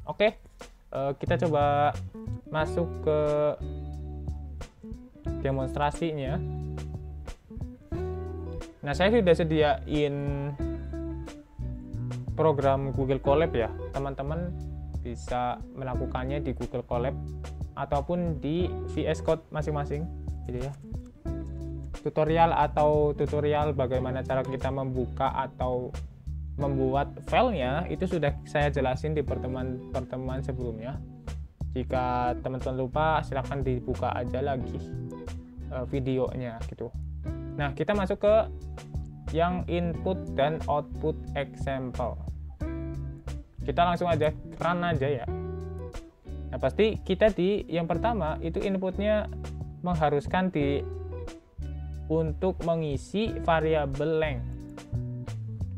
Oke, kita coba masuk ke demonstrasinya. Nah, saya sudah sediain program Google Colab ya. Teman-teman bisa melakukannya di Google Colab ataupun di VS Code masing-masing gitu ya. Tutorial bagaimana cara kita membuka atau membuat filenya itu sudah saya jelasin di pertemuan sebelumnya. Jika teman-teman lupa, silahkan dibuka aja lagi videonya gitu. Nah, kita masuk ke yang input dan output example. Kita langsung aja run aja ya. Nah, pasti kita di yang pertama itu inputnya mengharuskan untuk mengisi variabel length,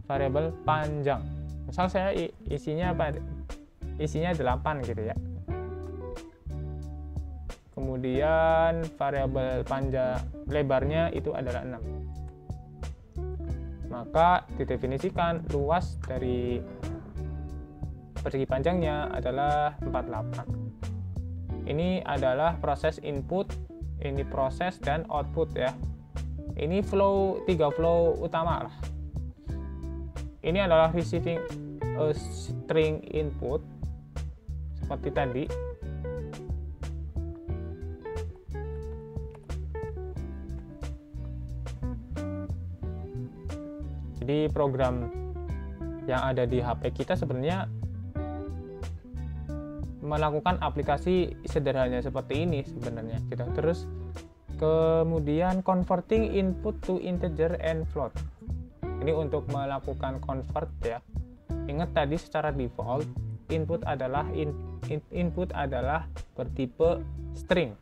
variabel panjang. Misal saya isinya apa? Isinya 8 gitu ya. Kemudian variabel panjang lebarnya itu adalah 6. Maka didefinisikan luas dari persegi panjangnya adalah 48. Ini adalah proses input, ini proses dan output ya. Ini tiga flow utama lah. Ini adalah receiving a string input seperti tadi. Jadi program yang ada di HP kita sebenarnya melakukan aplikasi sederhana seperti ini sebenarnya gitu. Terus kemudian converting input to integer and float. Ini untuk melakukan convert ya. Ingat tadi secara default input adalah bertipe string.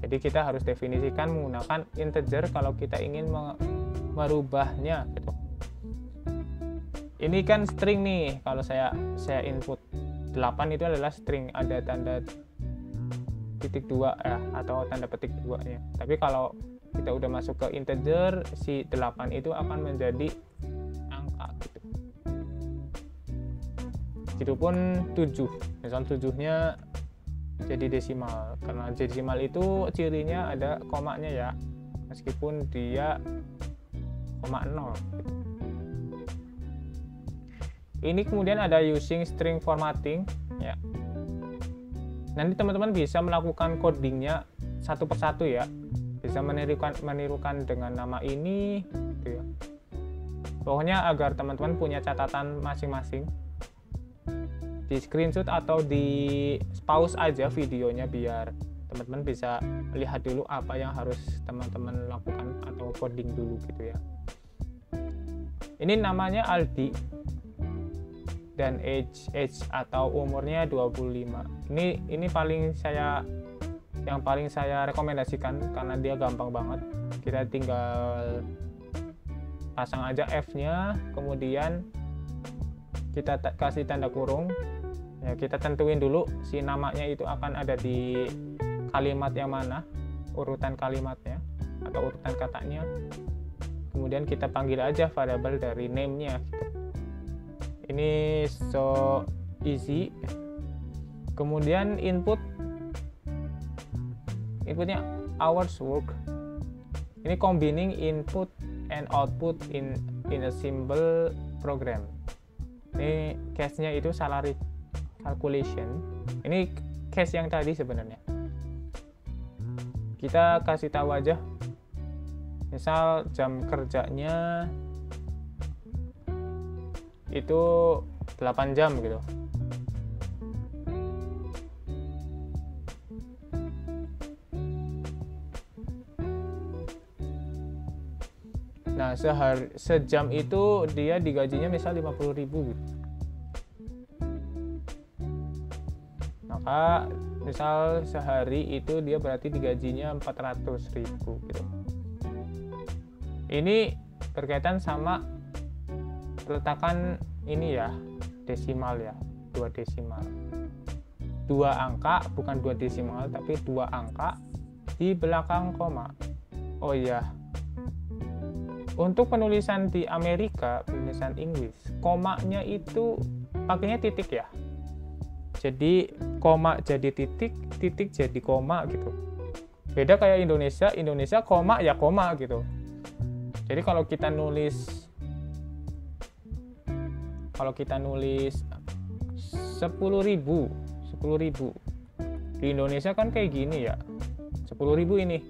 Jadi kita harus definisikan menggunakan integer kalau kita ingin merubahnya gitu. Ini kan string nih, kalau saya input 8 itu adalah string, ada tanda titik 2 ya, atau tanda petik 2 nya. Tapi kalau kita udah masuk ke integer, si 8 itu akan menjadi angka gitu. Itu pun 7, misal 7-nya jadi desimal. Karena desimal itu cirinya ada komanya ya, meskipun dia koma 0 gitu. Ini kemudian ada using string formatting ya. Nanti teman-teman bisa melakukan codingnya satu persatu ya. Bisa menirukan dengan nama ini gitu ya. Pokoknya agar teman-teman punya catatan masing-masing. Di screenshot atau di pause aja videonya biar teman-teman bisa lihat dulu apa yang harus teman-teman lakukan atau coding dulu gitu ya. Ini namanya Aldi dan age atau umurnya 25. Ini yang paling saya rekomendasikan karena dia gampang banget. Kita tinggal pasang aja F-nya, kemudian kita kasih tanda kurung. Ya, kita tentuin dulu si namanya itu akan ada di kalimat yang mana, urutan kalimatnya atau urutan katanya. Kemudian kita panggil aja variabel dari name-nya gitu. Ini so easy. Kemudian inputnya hours work. Ini combining input and output in a simple program. Ini case-nya itu salary calculation. Ini case yang tadi sebenarnya. Kita kasih tahu aja. Misal jam kerjanya itu 8 jam gitu. Nah, sejam itu dia digajinya misal 50.000 gitu. Maka misal sehari itu dia berarti digajinya 400.000 gitu. Ini berkaitan sama peletakan ini ya, desimal ya, 2 desimal. 2 angka, bukan 2 desimal, tapi 2 angka di belakang koma. Oh iya, untuk penulisan di Amerika, penulisan Inggris, komanya itu pakainya titik ya. Jadi koma jadi titik, titik jadi koma gitu. Beda kayak Indonesia, Indonesia koma ya koma gitu. Jadi kalau kita nulis 10.000 di Indonesia kan kayak gini ya, 10.000 ini.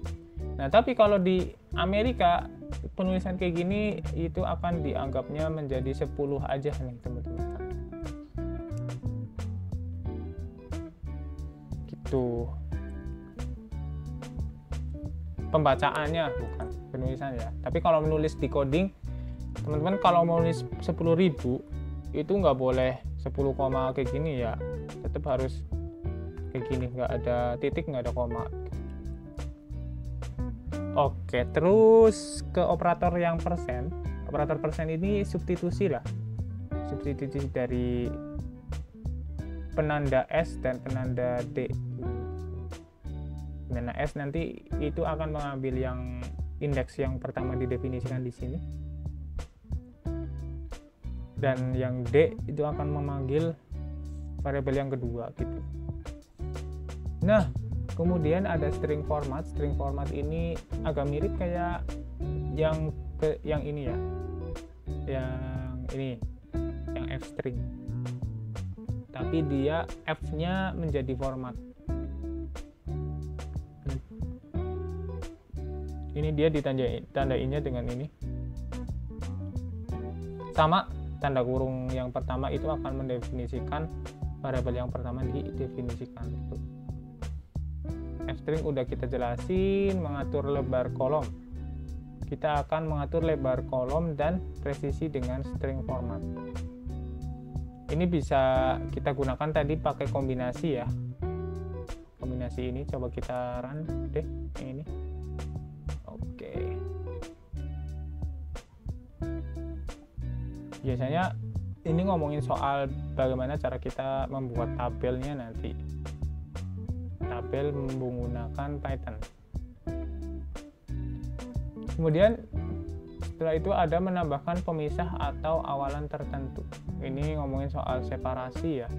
Nah tapi kalau di Amerika penulisan kayak gini itu akan dianggapnya menjadi 10 aja nih teman-teman. Gitu. Pembacaannya bukan penulisan ya. Tapi kalau menulis di coding, teman-teman kalau mau nulis 10.000 itu nggak boleh 10 koma kayak gini ya, tetap harus kayak gini, nggak ada titik, nggak ada koma. Oke, terus ke operator yang persen. Operator persen ini substitusi lah, substitusi dari penanda S dan penanda D. Penanda S nanti itu akan mengambil yang indeks yang pertama didefinisikan di sini, dan yang D itu akan memanggil variabel yang kedua gitu. Nah, kemudian ada string format. String format ini agak mirip kayak yang ini ya, yang F string, tapi dia F-nya menjadi format. Ini dia ditandainya dengan ini, sama tanda kurung yang pertama itu akan mendefinisikan variabel yang pertama didefinisikan. F-string udah kita jelasin, mengatur lebar kolom. Kita akan mengatur lebar kolom dan presisi dengan string format. Ini bisa kita gunakan tadi pakai kombinasi ya. Kombinasi ini coba kita run deh yang ini. Oke. Biasanya ini ngomongin soal bagaimana cara kita membuat tabelnya nanti. Tabel menggunakan Python. Kemudian setelah itu ada menambahkan pemisah atau awalan tertentu. Ini ngomongin soal separasi ya,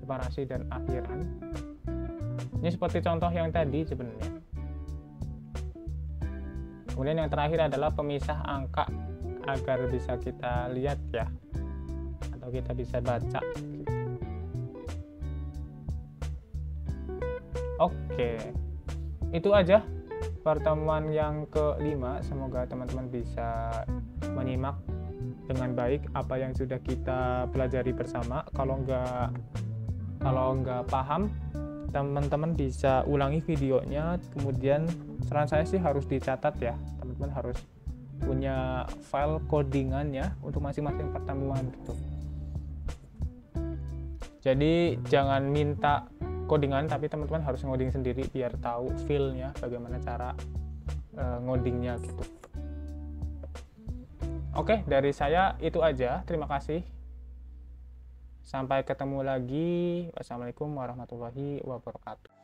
separasi dan akhiran. Ini seperti contoh yang tadi sebenarnya. Kemudian yang terakhir adalah pemisah angka agar bisa kita lihat ya, atau kita bisa baca. Oke, itu aja pertemuan yang ke-5. Semoga teman-teman bisa menyimak dengan baik apa yang sudah kita pelajari bersama. Kalau nggak paham, teman-teman bisa ulangi videonya. Kemudian saran saya sih harus dicatat ya, teman-teman harus punya file codingannya untuk masing-masing pertemuan gitu. Jadi jangan minta codingan, tapi teman-teman harus ngoding sendiri biar tahu feel-nya, bagaimana cara ngodingnya gitu. Oke, dari saya itu aja. Terima kasih. Sampai ketemu lagi. Wassalamualaikum warahmatullahi wabarakatuh.